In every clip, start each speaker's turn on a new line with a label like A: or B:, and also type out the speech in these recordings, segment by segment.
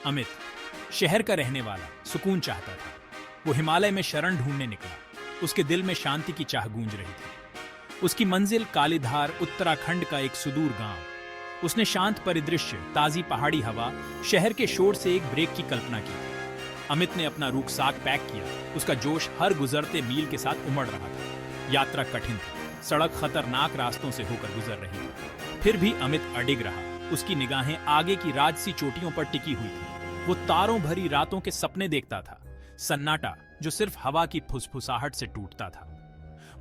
A: अमित, शहर का रहने वाला, सुकून चाहता था। वो हिमालय में शरण ढूंढने निकला। उसके दिल में शांति की चाह गूंज रही थी। उसकी मंजिल कालीधार, उत्तराखंड का एक सुदूर गांव। उसने शांत परिदृश्य, ताजी पहाड़ी हवा, शहर के शोर से एक ब्रेक की कल्पना की थी। अमित ने अपना रूकसाक पैक किया। उसका जोश हर गुजरते मील के साथ उमड़ रहा था। यात्रा कठिन थी, सड़क खतरनाक रास्तों से होकर गुजर रही थी। फिर भी अमित अडिग रहा। उसकी निगाहें आगे की राजसी चोटियों पर टिकी हुई थी। वो तारों भरी रातों के सपने देखता था, सन्नाटा जो सिर्फ हवा की फुसफुसाहट से टूटता था।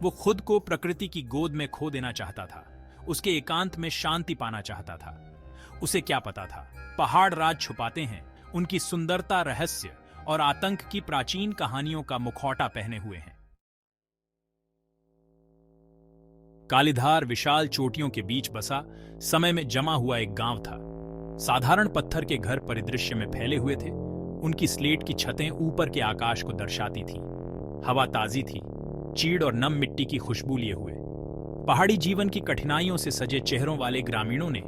A: वो खुद को प्रकृति की गोद में खो देना चाहता था। उसके एकांत में शांति पाना चाहता था। उसे क्या पता था, पहाड़ राज छुपाते हैं, उनकी सुंदरता रहस्य और आतंक की प्राचीन कहानियों का मुखौटा पहने हुए हैं। कालीधार विशाल चोटियों के बीच बसा, समय में जमा हुआ एक गांव था। साधारण पत्थर के घर परिदृश्य में फैले हुए थे। उनकी स्लेट की छतें ऊपर के आकाश को दर्शाती थीं। हवा ताजी थी, चीड़ और नम मिट्टी की खुशबू लिए हुए। पहाड़ी जीवन की कठिनाइयों से सजे चेहरों वाले ग्रामीणों ने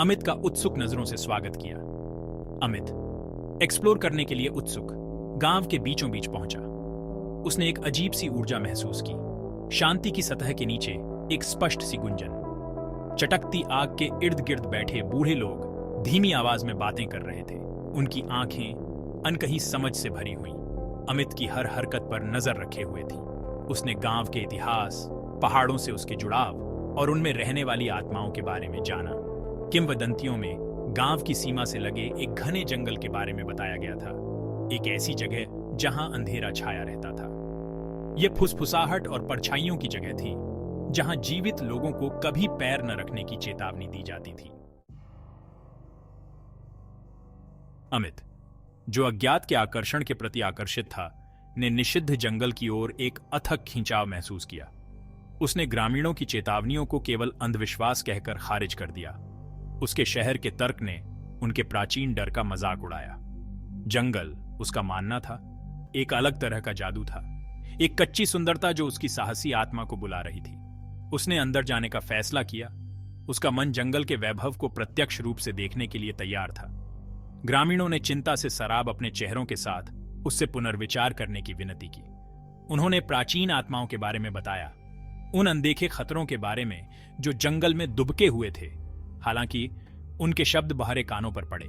A: अमित का उत्सुक नजरों से स्वागत किया। अमित एक्सप्लोर करने के लिए उत्सुक गांव के बीचों बीच पहुंचा। उसने एक अजीब सी ऊर्जा महसूस की। शांति की सतह के नीचे एक स्पष्ट सी गुंजन। चटकती आग के इर्द गिर्द बैठे बूढ़े लोग धीमी आवाज में बातें कर रहे थे। उनकी आंखें अनकही समझ से भरी हुई, अमित की हर हरकत पर नजर रखे हुए थी। उसने गांव के इतिहास, पहाड़ों से उसके जुड़ाव और उनमें रहने वाली आत्माओं के बारे में जाना। किंवदंतियों में गांव की सीमा से लगे एक घने जंगल के बारे में बताया गया था। एक ऐसी जगह जहां अंधेरा छाया रहता था। यह फुसफुसाहट और परछाइयों की जगह थी, जहां जीवित लोगों को कभी पैर न रखने की चेतावनी दी जाती थी। अमित, जो अज्ञात के आकर्षण के प्रति आकर्षित था, ने निषिद्ध जंगल की ओर एक अथक खिंचाव महसूस किया। उसने ग्रामीणों की चेतावनियों को केवल अंधविश्वास कहकर खारिज कर दिया। उसके शहर के तर्क ने उनके प्राचीन डर का मजाक उड़ाया। जंगल, उसका मानना था, एक अलग तरह का जादू था, एक कच्ची सुंदरता जो उसकी साहसी आत्मा को बुला रही थी। उसने अंदर जाने का फैसला किया। उसका मन जंगल के वैभव को प्रत्यक्ष रूप से देखने के लिए तैयार था। ग्रामीणों ने चिंता से सराब अपने चेहरों के साथ उससे पुनर्विचार करने की विनती की। उन्होंने प्राचीन आत्माओं के बारे में बताया, उन अनदेखे खतरों के बारे में जो जंगल में दुबके हुए थे। हालांकि उनके शब्द बहरे कानों पर पड़े।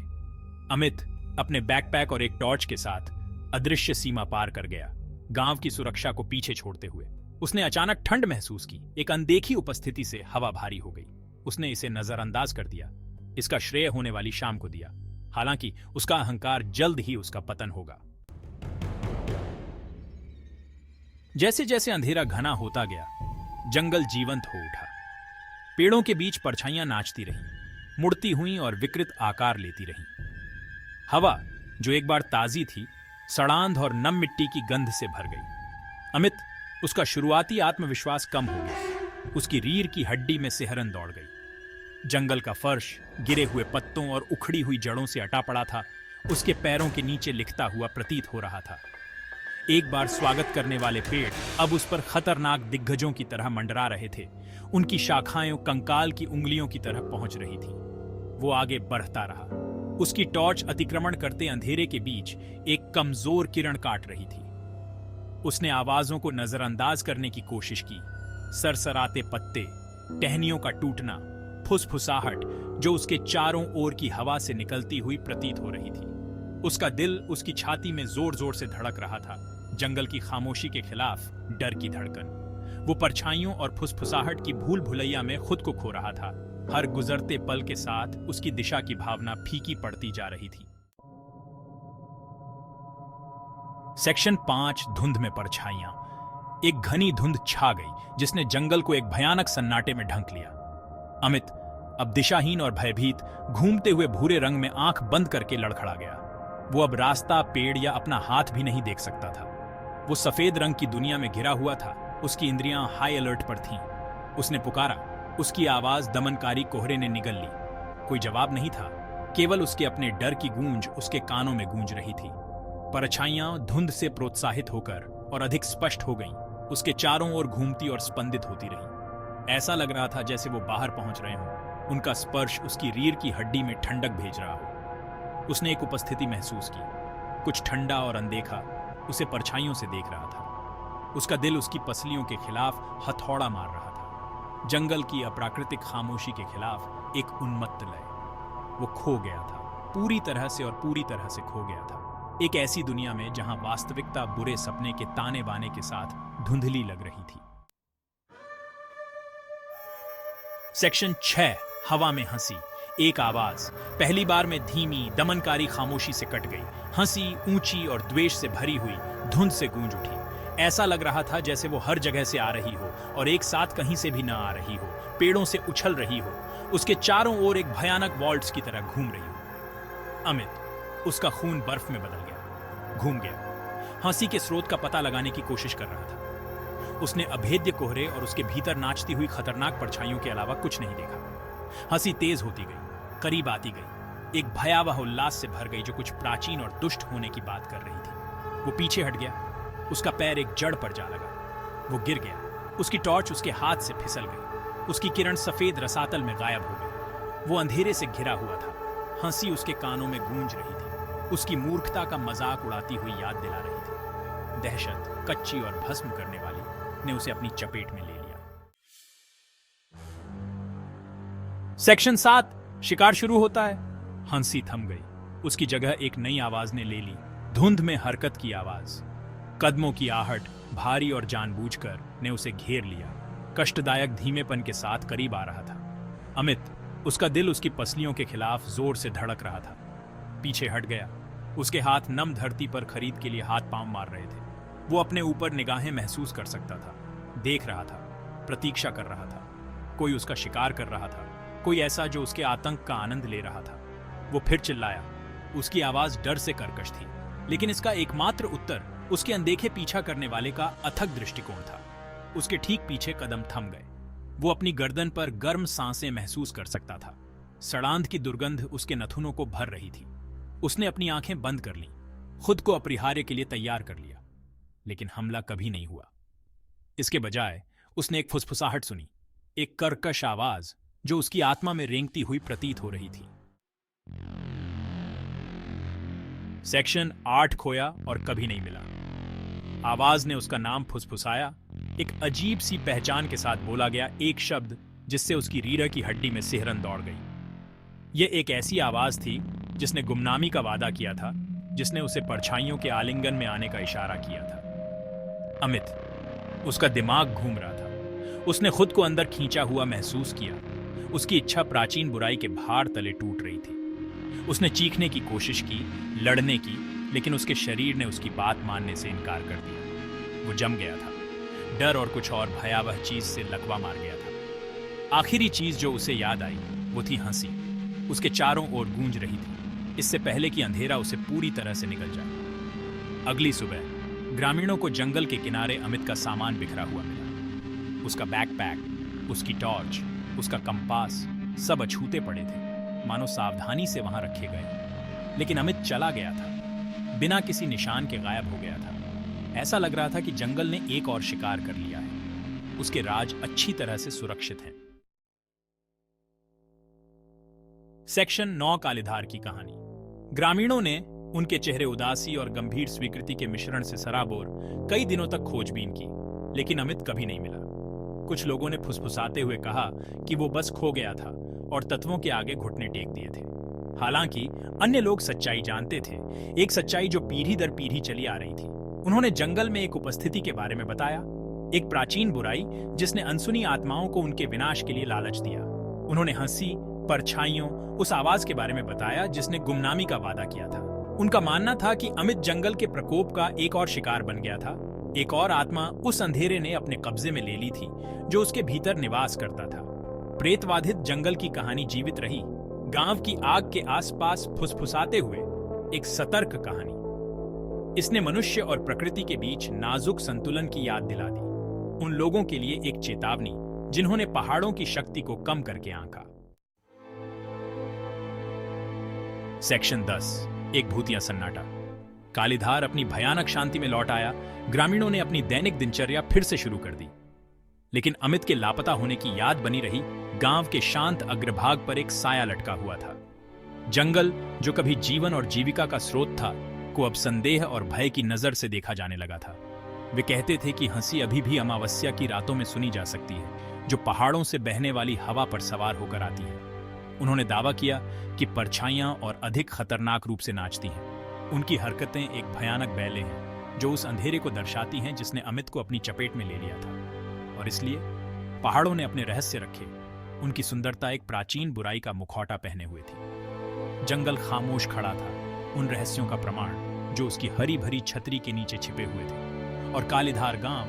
A: अमित अपने बैकपैक और एक टॉर्च के साथ अदृश्य सीमा पार कर गया, गांव की सुरक्षा को पीछे छोड़ते हुए। उसने अचानक ठंड महसूस की। एक अनदेखी उपस्थिति से हवा भारी हो गई। उसने इसे नजरअंदाज कर दिया, इसका श्रेय होने वाली शाम को दिया। हालांकि उसका अहंकार जल्द ही उसका पतन होगा। जैसे जैसे अंधेरा घना होता गया, जंगल जीवंत हो उठा। पेड़ों के बीच परछाइयां नाचती रहीं, मुड़ती हुईं और विकृत आकार लेती रहीं। हवा, जो एक बार ताजी थी, सड़ांध और नम मिट्टी की गंध से भर गई। अमित, उसका शुरुआती आत्मविश्वास कम हो गया। उसकी रीढ़ की हड्डी में सिहरन दौड़ गई। जंगल का फर्श गिरे हुए पत्तों और उखड़ी हुई जड़ों से अटा पड़ा था। उसके पैरों के नीचे लिखता हुआ प्रतीत हो रहा था। एक बार स्वागत करने वाले पेड़ अब उस पर खतरनाक दिग्गजों की तरह मंडरा रहे थे। उनकी शाखाएं कंकाल की उंगलियों की तरह पहुंच रही थी। वो आगे बढ़ता रहा। उसकी टॉर्च अतिक्रमण करते अंधेरे के बीच एक कमजोर किरण काट रही थी। उसने आवाजों को नजरअंदाज करने की कोशिश की। सरसराते पत्ते, टहनियों का टूटना, फुसफुसाहट जो उसके चारों ओर की हवा से निकलती हुई प्रतीत हो रही थी। उसका दिल उसकी छाती में जोर जोर से धड़क रहा था। जंगल की खामोशी के खिलाफ डर की धड़कन। वो परछाइयों और फुसफुसाहट की भूल भुलैया में खुद को खो रहा था। हर गुजरते पल के साथ उसकी दिशा की भावना फीकी पड़ती जा रही थी। सेक्शन 5, धुंध में परछाइयां। एक घनी धुंध छा गई जिसने जंगल को एक भयानक सन्नाटे में ढंक लिया। अमित अब दिशाहीन और भयभीत घूमते हुए भूरे रंग में आंख बंद करके लड़खड़ा गया। वो अब रास्ता, पेड़ या अपना हाथ भी नहीं देख सकता था। वो सफेद रंग की दुनिया में घिरा हुआ था। उसकी इंद्रियां हाई अलर्ट पर थीं। उसने पुकारा। उसकी आवाज दमनकारी कोहरे ने निगल ली। कोई जवाब नहीं था, केवल उसके अपने डर की गूंज उसके कानों में गूंज रही थी। परछाइयां धुंध से प्रोत्साहित होकर और अधिक स्पष्ट हो गईं। उसके चारों ओर घूमती और स्पंदित होती रहीं। ऐसा लग रहा था जैसे वो बाहर पहुंच रहे हों। उनका स्पर्श उसकी रीढ़ की हड्डी में ठंडक भेज रहा हो। उसने एक उपस्थिति महसूस की, कुछ ठंडा और अनदेखा उसे परछाइयों से देख रहा था। उसका दिल उसकी पसलियों के खिलाफ हथौड़ा मार रहा था। जंगल की अप्राकृतिक खामोशी के खिलाफ एक उन्मत्त लय। वो खो गया था, पूरी तरह से और पूरी तरह से खो गया था। एक ऐसी दुनिया में जहां वास्तविकता बुरे सपने के ताने बाने के साथ धुंधली लग रही थी। सेक्शन 6, हवा में हंसी। एक आवाज पहली बार में धीमी दमनकारी खामोशी से कट गई। हंसी ऊंची और द्वेष से भरी हुई धुंध से गूंज उठी। ऐसा लग रहा था जैसे वो हर जगह से आ रही हो और एक साथ कहीं से भी न आ रही हो, पेड़ों से उछल रही हो, उसके चारों ओर एक भयानक वॉल्ट्स की तरह घूम रही हो। अमित, उसका खून बर्फ में बदल गया, घूम गया। हंसी के स्रोत का पता लगाने की कोशिश कर रहा था। उसने अभेद्य कोहरे और उसके भीतर नाचती हुई खतरनाक परछाइयों के अलावा कुछ नहीं देखा। हंसी तेज होती गई, करीब आती गई, एक भयावह उल्लास से भर गई जो कुछ प्राचीन और दुष्ट होने की बात कर रही थी। वो पीछे हट गया, उसका पैर एक जड़ पर जा लगा, वो गिर गया, उसकी टॉर्च उसके हाथ से फिसल गई, उसकी किरण सफेद रसातल में गायब हो गई। वो अंधेरे से घिरा हुआ था, हंसी उसके कानों में गूंज रही थी, उसकी मूर्खता का मजाक उड़ाती हुई याद दिला रही थी। दहशत, कच्ची और भस्म करने वाली, ने उसे अपनी चपेट में ले लिया। सेक्शन 7, शिकार शुरू होता है। हंसी थम गई, उसकी जगह एक नई आवाज ने ले ली, धुंध में हरकत की आवाज। कदमों की आहट भारी और जानबूझकर ने उसे घेर लिया, कष्टदायक धीमेपन के साथ करीब आ रहा था। अमित, उसका दिल उसकी पसलियों के खिलाफ जोर से धड़क रहा था। पीछे हट गया, उसके हाथ नम धरती पर खरीद के लिए हाथ पांव मार रहे थे। वो अपने ऊपर निगाहें महसूस कर सकता था, देख रहा था, प्रतीक्षा कर रहा था। कोई उसका शिकार कर रहा था, कोई ऐसा जो उसके आतंक का आनंद ले रहा था। वो फिर चिल्लाया, उसकी आवाज डर से कर्कश थी, लेकिन इसका एकमात्र उत्तर उसके अनदेखे पीछा करने वाले का अथक दृष्टिकोण था। उसके ठीक पीछे कदम थम गए। वो अपनी गर्दन पर गर्म सांसें महसूस कर सकता था। सड़ांध की दुर्गंध उसके नथुनों को भर रही थी। उसने अपनी आंखें बंद कर लीं, खुद को अपरिहार्य के लिए तैयार कर लिया, लेकिन हमला कभी नहीं हुआ। इसके बजाय उसने एक फुसफुसाहट सुनी, एक कर्कश आवाज जो उसकी आत्मा में रेंगती हुई प्रतीत हो रही थी। सेक्शन 8, खोया और कभी नहीं मिला। आवाज ने उसका नाम फुसफुसाया, एक अजीब सी पहचान के साथ बोला गया एक शब्द जिससे उसकी रीढ़ की हड्डी में सिहरन दौड़ गई। यह एक ऐसी आवाज थी जिसने गुमनामी का वादा किया था, जिसने उसे परछाइयों के आलिंगन में आने का इशारा किया था। अमित, उसका दिमाग घूम रहा था। उसने खुद को अंदर खींचा हुआ महसूस किया। उसकी इच्छा प्राचीन बुराई के भार तले टूट रही थी। उसने चीखने की कोशिश की, लड़ने की, लेकिन उसके शरीर ने उसकी बात मानने से इनकार कर दिया। वो जम गया था। डर और कुछ और भयावह चीज से लकवा मार गया था। आखिरी चीज जो उसे याद आई वो थी हंसी। उसके चारों ओर गूंज रही थी, इससे पहले कि अंधेरा उसे पूरी तरह से निकल जाए। अगली सुबह ग्रामीणों को जंगल के किनारे अमित का सामान बिखरा हुआ मिला। उसका बैकपैक, उसकी टॉर्च, उसका कंपास सब अछूते पड़े थे, मानो सावधानी से वहां रखे गए। लेकिन अमित चला गया था, बिना किसी निशान के गायब हो गया था। ऐसा लग रहा था कि जंगल ने एक और शिकार कर लिया है। उसके राज अच्छी तरह से सुरक्षित हैं। सेक्शन 9, कालीधार की कहानी। ग्रामीणों ने उनके चेहरे उदासी और गंभीर स्वीकृति के मिश्रण से सराबोर कई दिनों तक खोजबीन की, लेकिन अमित कभी नहीं मिला। कुछ लोगों ने फुसफुसाते हुए कहा कि वो बस खो गया था और तत्वों के आगे घुटने टेक दिए थे। हालांकि अन्य लोग सच्चाई जानते थे, एक सच्चाई जो पीढ़ी दर पीढ़ी चली आ रही थी। उन्होंने जंगल में एक उपस्थिति के बारे में बताया, एक प्राचीन बुराई जिसने अनसुनी आत्माओं को उनके विनाश के लिए लालच दिया। उन्होंने हंसी, परछाइयों, उस आवाज के बारे में बताया जिसने गुमनामी का वादा किया था। उनका मानना था कि अमित जंगल के प्रकोप का एक और शिकार बन गया था। एक और आत्मा उस अंधेरे ने अपने कब्जे में ले ली थी जो उसके भीतर निवास करता था। प्रेतवाधित जंगल की कहानी जीवित रही, गांव की आग के आसपास फुसफुसाते हुए एक सतर्क कहानी। इसने मनुष्य और प्रकृति के बीच नाजुक संतुलन की याद दिला दी, उन लोगों के लिए एक चेतावनी जिन्होंने पहाड़ों की शक्ति को कम करके आंका। सेक्शन 10, एक भूतिया सन्नाटा। कालीधार अपनी भयानक शांति में लौट आया। ग्रामीणों ने अपनी दैनिक दिनचर्या फिर से शुरू कर दी, लेकिन अमित के लापता होने की याद बनी रही। गांव के शांत अग्रभाग पर एक साया लटका हुआ था। जंगल, जो कभी जीवन और जीविका का स्रोत था, को अब संदेह और भय की नजर से देखा जाने लगा था। वे कहते थे कि हंसी अभी भी अमावस्या की रातों में सुनी जा सकती है, जो पहाड़ों से बहने वाली हवा पर सवार होकर आती है। उन्होंने दावा किया कि परछाइयां और अधिक खतरनाक रूप से नाचती हैं। उनकी हरकतें एक भयानक बैले हैं, जो उस अंधेरे को दर्शाती हैं जिसने अमित को अपनी चपेट में ले लिया था। और इसलिए पहाड़ों ने अपने रहस्य रखे। उनकी सुंदरता एक प्राचीन बुराई का मुखौटा पहने हुए थी। जंगल खामोश खड़ा था, उन रहस्यों का प्रमाण जो उसकी हरी भरी छतरी के नीचे छिपे हुए थे। और कालीधार गांव